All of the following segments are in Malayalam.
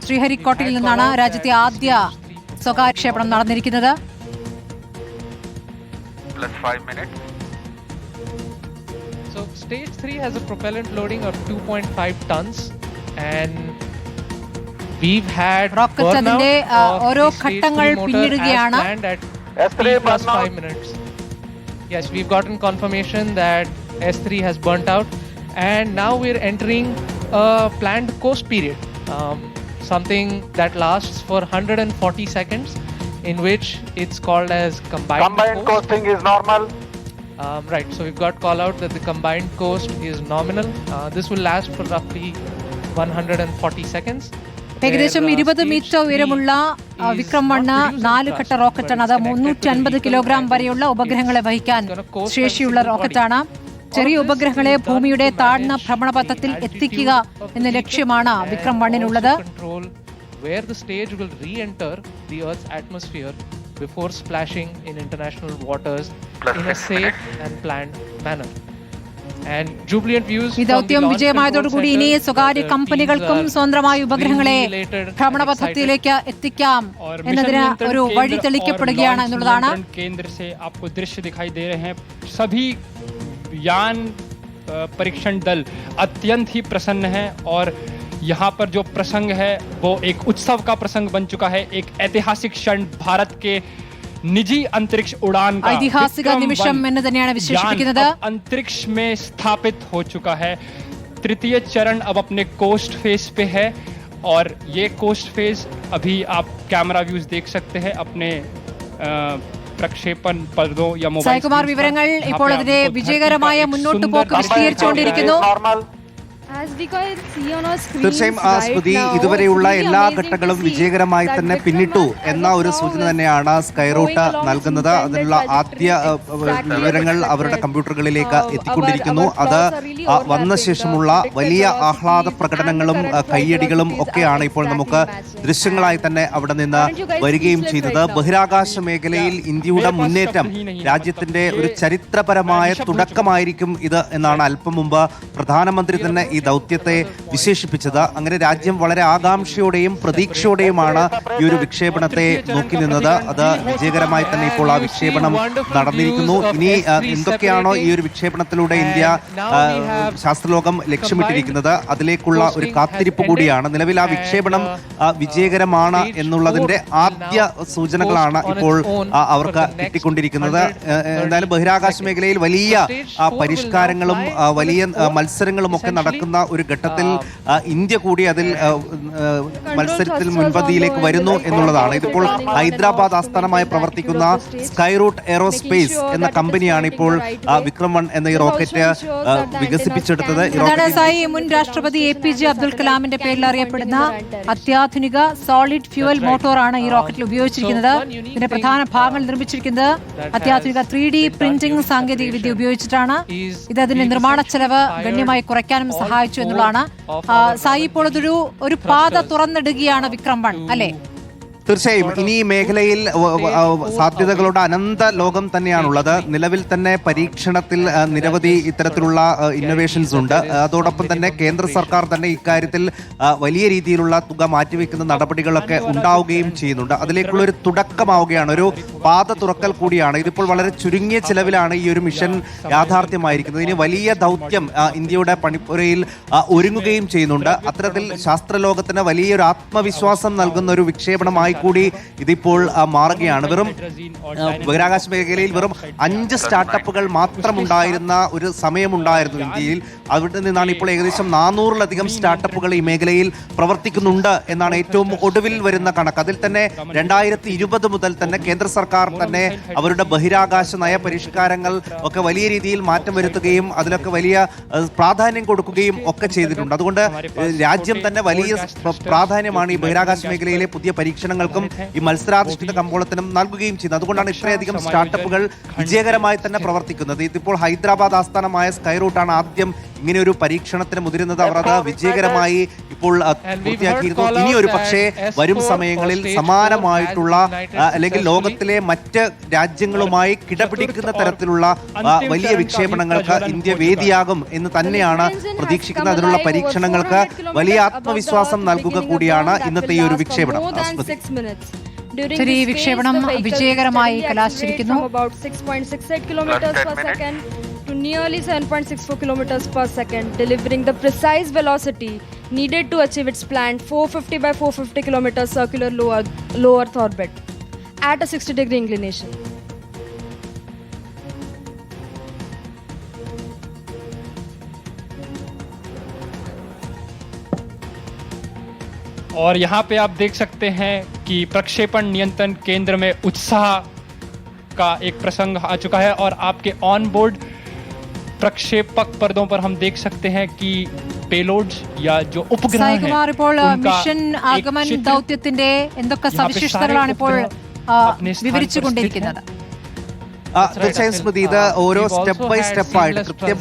ശ്രീഹരിക്കോട്ടയിൽ നിന്നാണ് രാജ്യത്തെ ആദ്യ സ്വകാര്യ ക്ഷേപണം നടന്നിരിക്കുന്നത്. So stage 3 has a propellant loading of 2.5 tons and we've had rocket അതിന്റെ ഓരോ ഘട്ടങ്ങൾ പിന്നിടുകയാണ്. S3 plus 5 minutes. Yes, we've gotten confirmation that S3 has burnt out and now we're entering a planned coast period, something that lasts for 140 seconds, in which it's called as combined coasting is normal. Right, so we've got call out that the combined coast is nominal. This will last for roughly 140 seconds. ഏകദേശം 20 മീറ്റർ ഉയരമുള്ള വിക്രം 1 4 ഘട്ട റോക്കറ്റാണ്. അത് 350 കിലോഗ്രാം വരെയുള്ള ഉപഗ്രഹങ്ങളെ വഹിക്കാൻ ശേഷിയുള്ള റോക്കറ്റാണ്. ചെറിയ ഉപഗ്രഹങ്ങളെ ഭൂമിയുടെ താഴ്ന്ന ഭ്രമണപഥത്തിൽ എത്തിക്കുക എന്ന ലക്ഷ്യമാണ് Vikram 1-നുള്ളത്. Where the stage will re-enter the Earth's atmosphere before splashing in international waters in a safe and planned manner. And jubilant views. ഈ ദൗത്യം വിജയമായതോടുകൂടി ഇനി സ്വകാര്യ കമ്പനികൾക്കും സ്വന്തമായി ഉപഗ്രഹങ്ങളെ ഭ്രമണപഥത്തിലേക്ക് എത്തിക്കാം എന്നതിന് ഒരു വഴി തെളിക്കപ്പെടുകയാണ് എന്നുള്ളതാണ്. കേന്ദ്ര से आपको दृश्य दिखाई दे रहे हैं. सभी यान परीक्षण दल अत्यंत ही प्रसन्न है और यहाँ पर जो प्रसंग है वो एक उत्सव का प्रसंग बन चुका है. एक ऐतिहासिक क्षण भारत के निजी अंतरिक्ष उड़ान का ऐतिहासिक निमिषम എന്ന് തന്നെയാണ് വിശേഷിപ്പിക്കുന്നത്. अंतरिक्ष में स्थापित हो चुका है. तृतीय चरण अब अपने कोस्ट फेज पे है और ये कोस्ट फेज अभी आप कैमरा व्यूज देख सकते हैं अपने പ്രക്ഷേപൺ പദോ യാ മൊബൈൽ. സായികുമാർ വിവരങ്ങൾ ഇപ്പോൾ അതിന്റെ വിജയകരമായ മുന്നോട്ട് പോക്ക് വിശദീകരിച്ചുകൊണ്ടിരിക്കുന്നു. തീർച്ചയായും ആ സ്മൃതി ഇതുവരെയുള്ള എല്ലാ ഘട്ടങ്ങളും വിജയകരമായി തന്നെ പിന്നിട്ടു എന്ന ഒരു സൂചന തന്നെയാണ് സ്കൈറൂട്ട് നൽകുന്നത്. അതിനുള്ള ആദ്യ വിവരങ്ങൾ അവരുടെ കമ്പ്യൂട്ടറുകളിലേക്ക് എത്തിക്കൊണ്ടിരിക്കുന്നു. അത് വന്ന ശേഷമുള്ള വലിയ ആഹ്ലാദ പ്രകടനങ്ങളും കയ്യടികളും ഒക്കെയാണ് ഇപ്പോൾ നമുക്ക് ദൃശ്യങ്ങളായി തന്നെ അവിടെ നിന്ന് വരികയും ചെയ്തത്. ബഹിരാകാശ മേഖലയിൽ ഇന്ത്യയുടെ മുന്നേറ്റം രാജ്യത്തിന്റെ ഒരു ചരിത്രപരമായ തുടക്കമായിരിക്കും ഇത് എന്നാണ് അല്പം മുമ്പ് പ്രധാനമന്ത്രി തന്നെ ഈ ദൗത്യത്തെ വിശേഷിപ്പിച്ചത്. അങ്ങനെ രാജ്യം വളരെ ആകാംക്ഷയോടെയും പ്രതീക്ഷയോടെയുമാണ് ഈ ഒരു വിക്ഷേപണത്തെ നോക്കി നിന്നത്. അത് വിജയകരമായി തന്നെ ഇപ്പോൾ ആ വിക്ഷേപണം നടന്നിരിക്കുന്നു. ഇനി എന്തൊക്കെയാണോ ഈ ഒരു വിക്ഷേപണത്തിലൂടെ ഇന്ത്യ ശാസ്ത്രലോകം ലക്ഷ്യമിട്ടിരിക്കുന്നത് അതിലേക്കുള്ള ഒരു കാത്തിരിപ്പ് കൂടിയാണ്. നിലവിൽ ആ വിക്ഷേപണം വിജയകരമാണ് എന്നുള്ളതിന്റെ ആദ്യ സൂചനകളാണ് ഇപ്പോൾ അവർക്ക് കിട്ടിക്കൊണ്ടിരിക്കുന്നത്. എന്തായാലും ബഹിരാകാശ മേഖലയിൽ വലിയ പരിഷ്കാരങ്ങളും വലിയ മത്സരങ്ങളും ഒക്കെ നടക്കുന്ന ഒരു ഘട്ടത്തിൽ ഇന്ത്യ കൂടി അതിൽ മത്സരത്തിൽ മുൻപന്തിയിലേക്ക് വരുന്നു എന്നുള്ളതാണ്. ഇതിപ്പോൾ ഹൈദരാബാദ് ആസ്ഥാനമായി പ്രവർത്തിക്കുന്ന സ്കൈറൂട്ട് എയറോസ്പേസ് എന്ന കമ്പനിയാണ് ഇപ്പോൾ വിക്രം 1 എന്ന ഈ റോക്കറ്റ് വികസിപ്പിച്ചെടുത്തത്. മുൻ രാഷ്ട്രപതി APJ അബ്ദുൽ കലാമിന്റെ പേരിൽ അറിയപ്പെടുന്ന അത്യാധുനിക സോളിഡ് ഫ്യൂവൽ മോട്ടോറാണ് ഈ റോക്കറ്റിൽ ഉപയോഗിച്ചിരിക്കുന്നത്. ഇതിന്റെ പ്രധാന ഭാഗങ്ങൾ നിർമ്മിച്ചിരിക്കുന്നത് അത്യാധുനിക 3D പ്രിന്റിംഗ് സാങ്കേതിക വിദ്യ ഉപയോഗിച്ചിട്ടാണ്. ഇത് അതിന്റെ നിർമ്മാണ ചെലവ് ഗണ്യമായി കുറയ്ക്കാനും സഹായിച്ചു എന്നുള്ളതാണ്. സായി, ഇപ്പോൾ ഒരു പാത തുറന്നിടുകയാണ് വിക്രം 1 അല്ലേ? തീർച്ചയായും ഇനി ഈ മേഖലയിൽ സാധ്യതകളുടെ അനന്ത ലോകം തന്നെയാണുള്ളത്. നിലവിൽ തന്നെ പരീക്ഷണത്തിൽ നിരവധി ഇത്തരത്തിലുള്ള ഇന്നോവേഷൻസ് ഉണ്ട്. അതോടൊപ്പം തന്നെ കേന്ദ്ര സർക്കാർ തന്നെ ഇക്കാര്യത്തിൽ വലിയ രീതിയിലുള്ള തുക മാറ്റിവെക്കുന്ന നടപടികളൊക്കെ ഉണ്ടാവുകയും ചെയ്യുന്നുണ്ട്. അതിലേക്കുള്ള ഒരു തുടക്കമാവുകയാണ്, ഒരു പാത തുറക്കൽ കൂടിയാണ്. ഇതിപ്പോൾ വളരെ ചുരുങ്ങിയ ചിലവിലാണ് ഈ ഒരു മിഷൻ യാഥാർത്ഥ്യമായിരിക്കുന്നത്. ഇനി വലിയ ദൗത്യം ഇന്ത്യയുടെ പണിപ്പുരയിൽ ഒരുങ്ങുകയും ചെയ്യുന്നുണ്ട്. അത്തരത്തിൽ ശാസ്ത്രലോകത്തിന് വലിയൊരു ആത്മവിശ്വാസം നൽകുന്ന ഒരു വിക്ഷേപണമായി കൂടി ഇതിപ്പോൾ മാറുകയാണ്. ബഹിരാകാശ മേഖലയിൽ വെറും 5 സ്റ്റാർട്ടപ്പുകൾ മാത്രം ഉണ്ടായിരുന്ന ഒരു സമയമുണ്ടായിരുന്നു ഇന്ത്യയിൽ. അവിടെ നിന്നാണ് ഇപ്പോൾ ഏകദേശം 400-ലധികം സ്റ്റാർട്ടപ്പുകൾ ഈ മേഖലയിൽ പ്രവർത്തിക്കുന്നുണ്ട് എന്നാണ് ഏറ്റവും ഒടുവിൽ വരുന്ന കണക്ക്. അതിൽ തന്നെ 2020 മുതൽ തന്നെ കേന്ദ്ര സർക്കാർ തന്നെ അവരുടെ ബഹിരാകാശ നയ പരിഷ്കാരങ്ങൾ ഒക്കെ വലിയ രീതിയിൽ മാറ്റം വരുത്തുകയും അതിലൊക്കെ വലിയ പ്രാധാന്യം കൊടുക്കുകയും ഒക്കെ ചെയ്തിട്ടുണ്ട്. അതുകൊണ്ട് രാജ്യം തന്നെ വലിയ പ്രാധാന്യമാണ് ഈ ബഹിരാകാശ മേഖലയിലെ പുതിയ പരീക്ഷണങ്ങൾക്കും ഈ മത്സരാധിഷ്ഠിത കമ്പോളത്തിനും നൽകുകയും ചെയ്യുന്നത്. അതുകൊണ്ടാണ് ഇത്രയധികം സ്റ്റാർട്ടപ്പുകൾ വിജയകരമായി തന്നെ പ്രവർത്തിക്കുന്നത്. ഇതിപ്പോൾ ഹൈദരാബാദ് ആസ്ഥാനമായ സ്കൈറൂട്ടാണ് ആദ്യം ഇങ്ങനെ ഒരു പരീക്ഷണത്തിന് മുതിരുന്നത്. അവർ അത് വിജയകരമായി ഇപ്പോൾ പൂർത്തിയാക്കിയിരുന്നു. ഇനി ഒരു പക്ഷേ വരും സമയങ്ങളിൽ സമാനമായിട്ടുള്ള അല്ലെങ്കിൽ ലോകത്തിലെ മറ്റ് രാജ്യങ്ങളുമായി കിടപിടിക്കുന്ന തരത്തിലുള്ള വലിയ വിക്ഷേപണങ്ങൾക്ക് ഇന്ത്യ വേദിയാകും എന്ന് തന്നെയാണ് പ്രതീക്ഷിക്കുന്നത്. അതിനുള്ള പരീക്ഷണങ്ങൾക്ക് വലിയ ആത്മവിശ്വാസം നൽകുക കൂടിയാണ് ഇന്നത്തെ ഈ ഒരു വിക്ഷേപണം. ശരി, വിക്ഷേപണം വിജയകരമായി കലാശിച്ചിരിക്കുന്നു. To nearly 7.64 kilometers per second, delivering the precise velocity needed to achieve its planned 450 by 450 kilometers circular low Earth orbit at a 60-degree inclination. और यहाँ पे आप देख सकते हैं कि प्रक्षेपण नियंत्रण केंद्र में उत्साह का एक प्रसंग आ चुका है और आपके ऑन बोर्ड प्रक्षेपक पर्दों पर हम देख सकते हैं कि पेलोड्स या जो उपग्रह हैं സായികുമാർ, ഇപ്പോൾ മിഷൻ ആഗമൻ ദൗത്യത്തിന്റെ എന്തൊക്കെ സവിശേഷതകളാണ് ഇപ്പോൾ വിവരിച്ചുകൊണ്ടിരിക്കുന്നത്? തീർച്ചയായും സ്മൃതി, ഇത് ഓരോ സ്റ്റെപ്പ് ബൈ സ്റ്റെപ്പായിട്ട് കൃത്യം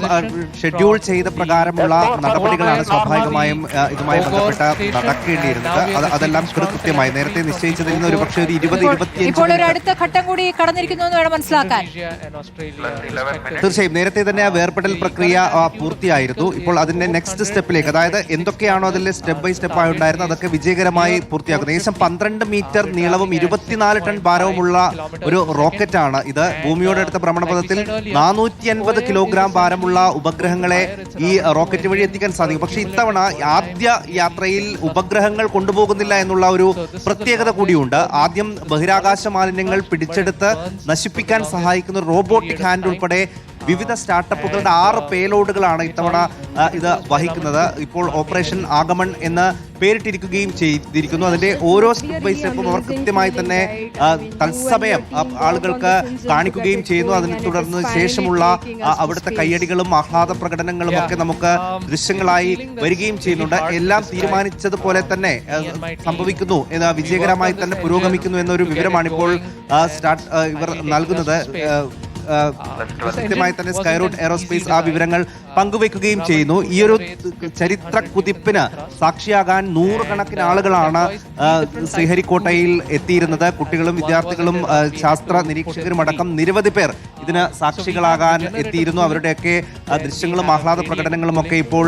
ഷെഡ്യൂൾ ചെയ്ത പ്രകാരമുള്ള നടപടികളാണ് സ്വാഭാവികമായും ഇതുമായി ബന്ധപ്പെട്ട് നടക്കേണ്ടിയിരുന്നത്. അതെല്ലാം കൃത്യമായി നേരത്തെ നിശ്ചയിച്ചതിൽ നിന്ന് ഒരു പക്ഷേ ഒരു 20-25 ഇപ്പോൾ ഒരു അടുത്ത ഘട്ടം കൂടി കടന്നിരിക്കുന്നു എന്ന് വേണം മനസ്സിലാക്കാൻ. തീർച്ചയായും നേരത്തെ തന്നെ ആ വേർപെടൽ പ്രക്രിയ പൂർത്തിയായിരുന്നു. ഇപ്പോൾ അതിന്റെ നെക്സ്റ്റ് സ്റ്റെപ്പിലേക്ക്, അതായത് എന്തൊക്കെയാണോ അതിൽ സ്റ്റെപ്പ് ബൈ സ്റ്റെപ്പ് ആയി ഉണ്ടായിരുന്നത് അതൊക്കെ വിജയകരമായി പൂർത്തിയാക്കുന്നത്. ഏകദേശം 12 മീറ്റർ നീളവും 24 ടൺ ഭാരവുമുള്ള ഒരു റോക്കറ്റാണ് ഇത്. ഭൂമിയോട് അടുത്ത ഭ്രമണപഥത്തിൽ 450 കിലോഗ്രാം ഭാരമുള്ള ഉപഗ്രഹങ്ങളെ ഈ റോക്കറ്റ് വഴി എത്തിക്കാൻ സാധിക്കും. പക്ഷേ ഇത്തവണ ആദ്യ യാത്രയിൽ ഉപഗ്രഹങ്ങൾ കൊണ്ടുപോകുന്നില്ല എന്നുള്ള ഒരു പ്രത്യേകത കൂടിയുണ്ട്. ആദ്യം ബഹിരാകാശ മാലിന്യങ്ങൾ പിടിച്ചെടുത്ത് നശിപ്പിക്കാൻ സഹായിക്കുന്ന റോബോട്ടിക് ഹാൻഡ് ഉൾപ്പെടെ വിവിധ സ്റ്റാർട്ടപ്പുകളുടെ 6 പേലോഡുകളാണ് ഇത്തവണ ഇത് വഹിക്കുന്നത്. ഇപ്പോൾ ഓപ്പറേഷൻ ആഗമൺ എന്ന് പേരിട്ടിരിക്കുകയും ചെയ്തിരിക്കുന്നു. അതിന്റെ ഓരോ സ്റ്റെപ്പ് ബൈ സ്റ്റെപ്പും അവർ കൃത്യമായി തന്നെ തത്സമയം ആളുകൾക്ക് കാണിക്കുകയും ചെയ്യുന്നു. അതിനെ തുടർന്ന് ശേഷമുള്ള അവിടുത്തെ കയ്യടികളും ആഹ്ലാദ പ്രകടനങ്ങളും ഒക്കെ നമുക്ക് ദൃശ്യങ്ങളായി വരികയും ചെയ്യുന്നുണ്ട്. എല്ലാം തീരുമാനിച്ചതുപോലെ തന്നെ സംഭവിക്കുന്നു, വിജയകരമായി തന്നെ പുരോഗമിക്കുന്നു എന്നൊരു വിവരമാണിപ്പോൾ ഇവർ നൽകുന്നത്. കൃത്യമായി തന്നെ സ്കൈറൂട്ട് എയറോസ്പേസ് ആ വിവരങ്ങൾ പങ്കുവെക്കുകയും ചെയ്യുന്നു. ഈ ഒരു ചരിത്ര കുതിപ്പിന് സാക്ഷിയാകാൻ 100 കണക്കിന് ആളുകളാണ് ശ്രീഹരിക്കോട്ടയിൽ എത്തിയിരുന്നത്. കുട്ടികളും വിദ്യാർത്ഥികളും ശാസ്ത്ര നിരീക്ഷകരും അടക്കം നിരവധി പേർ ഇതിന് സാക്ഷികളാകാൻ എത്തിയിരുന്നു. അവരുടെയൊക്കെ ദൃശ്യങ്ങളും ആഹ്ലാദ പ്രകടനങ്ങളും ഒക്കെ ഇപ്പോൾ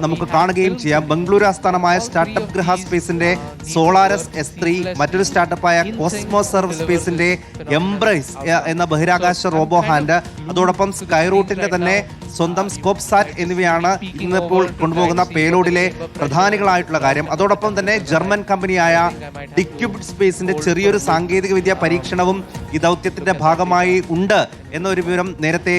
നമുക്ക് കാണുകയും ചെയ്യാം. ബംഗളൂരു ആസ്ഥാനമായ സ്റ്റാർട്ടപ്പ് ഗ്രഹ സ്പേസിന്റെ സോളാരസ് S3, മറ്റൊരു സ്റ്റാർട്ടപ്പായ കോസ്മോ സർവ് സ്പേസിന്റെ എംബ്രൈസ് എന്ന ബഹിരാകാശ റോബോ ഹാൻഡ്, അതോടൊപ്പം സ്കൈറൂട്ടിന്റെ തന്നെ സ്വന്തം സ്കോപ്പ് സാറ്റ് എന്നിവയാണ് ഇന്നിപ്പോൾ കൊണ്ടുപോകുന്ന പേലോഡിലെ പ്രധാനികളായിട്ടുള്ള കാര്യം. അതോടൊപ്പം തന്നെ ജർമ്മൻ കമ്പനിയായ ഡിക്യൂബ്ഡ് സ്പേസിന്റെ ചെറിയൊരു സാങ്കേതിക വിദ്യ പരീക്ഷണവും ഈ ദൗത്യത്തിന്റെ ഭാഗമായി ഉണ്ട് എന്നൊരു വിവരം നേരത്തെ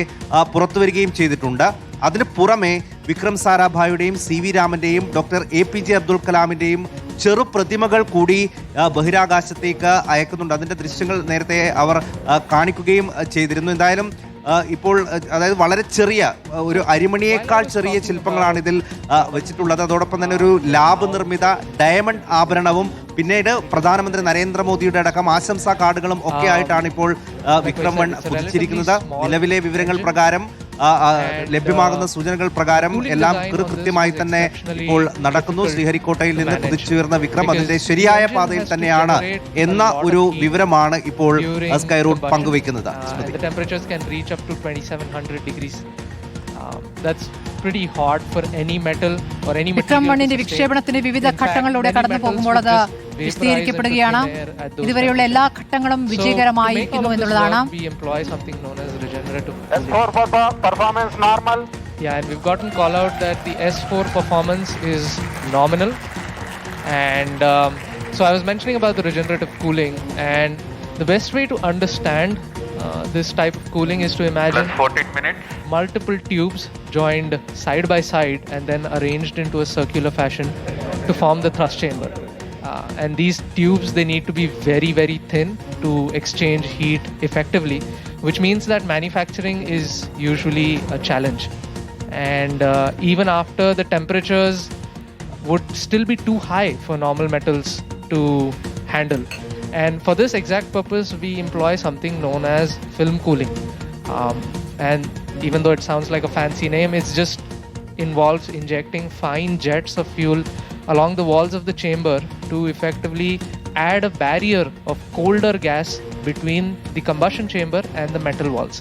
പുറത്തു വരികയും ചെയ്തിട്ടുണ്ട്. അതിന് പുറമെ വിക്രം സാരാഭായുടെയും CV രാമന്റെയും ഡോക്ടർ APJ അബ്ദുൽ കലാമിന്റെയും ചെറു പ്രതിമകൾ കൂടി ബഹിരാകാശത്തേക്ക് അയക്കുന്നുണ്ട്. അതിന്റെ ദൃശ്യങ്ങൾ നേരത്തെ അവർ കാണിക്കുകയും ചെയ്തിരുന്നു. എന്തായാലും ഇപ്പോൾ അതായത് വളരെ ചെറിയ ഒരു അരിമണിയേക്കാൾ ചെറിയ ശില്പങ്ങളാണ് ഇതിൽ വെച്ചിട്ടുള്ളത്. അതോടൊപ്പം തന്നെ ഒരു ലാബ് നിർമ്മിത ഡയമണ്ട് ആഭരണവും പിന്നീട് പ്രധാനമന്ത്രി നരേന്ദ്രമോദിയുടെ അടക്കം ആശംസാ കാർഡുകളും ഒക്കെ ആയിട്ടാണ് ഇപ്പോൾ വിക്രം 1 കുതിച്ചിരിക്കുന്നത്. നിലവിലെ വിവരങ്ങൾ പ്രകാരം ലഭ്യമാകുന്ന സൂചനകൾ പ്രകാരം എല്ലാം കൃത്യമായി തന്നെ ഇപ്പോൾ നടക്കുന്നു. ശ്രീഹരിക്കോട്ടയിൽ നിന്ന് കുതിച്ചുയർന്ന വിക്രം അതിന്റെ ശരിയായ പാതയിൽ തന്നെയാണ് എന്ന ഒരു വിവരമാണ് ഇപ്പോൾ സ്കൈറൂട്ട് പങ്കുവയ്ക്കുന്നത്. വിക്രം 1ന്റെ വിക്ഷേപണത്തിന് വിവിധ ഘട്ടങ്ങളിലൂടെ കടന്നു പോകുമ്പോൾ അത് വിശദീകരിക്കപ്പെടുകയാണ്. ഇതുവരെയുള്ള എല്ലാ ഘട്ടങ്ങളും വിജയകരമായിരിക്കുന്നു എന്നുള്ളതാണ്. Yeah, and we've gotten call out that the S4 performance is nominal. And so I was mentioning about the regenerative cooling, and the best way to understand this type of cooling is to imagine 14 minutes. Multiple tubes joined side by side and then arranged into a circular fashion to form the thrust chamber. And these tubes, they need to be very, very thin to exchange heat effectively, which means that manufacturing is usually a challenge. And even after the temperatures would still be too high for normal metals to handle. And for this exact purpose, we employ something known as film cooling. And even though it sounds like a fancy name, it's just involves injecting fine jets of fuel along the walls of the chamber to effectively add a barrier of colder gas between the combustion chamber and the metal walls.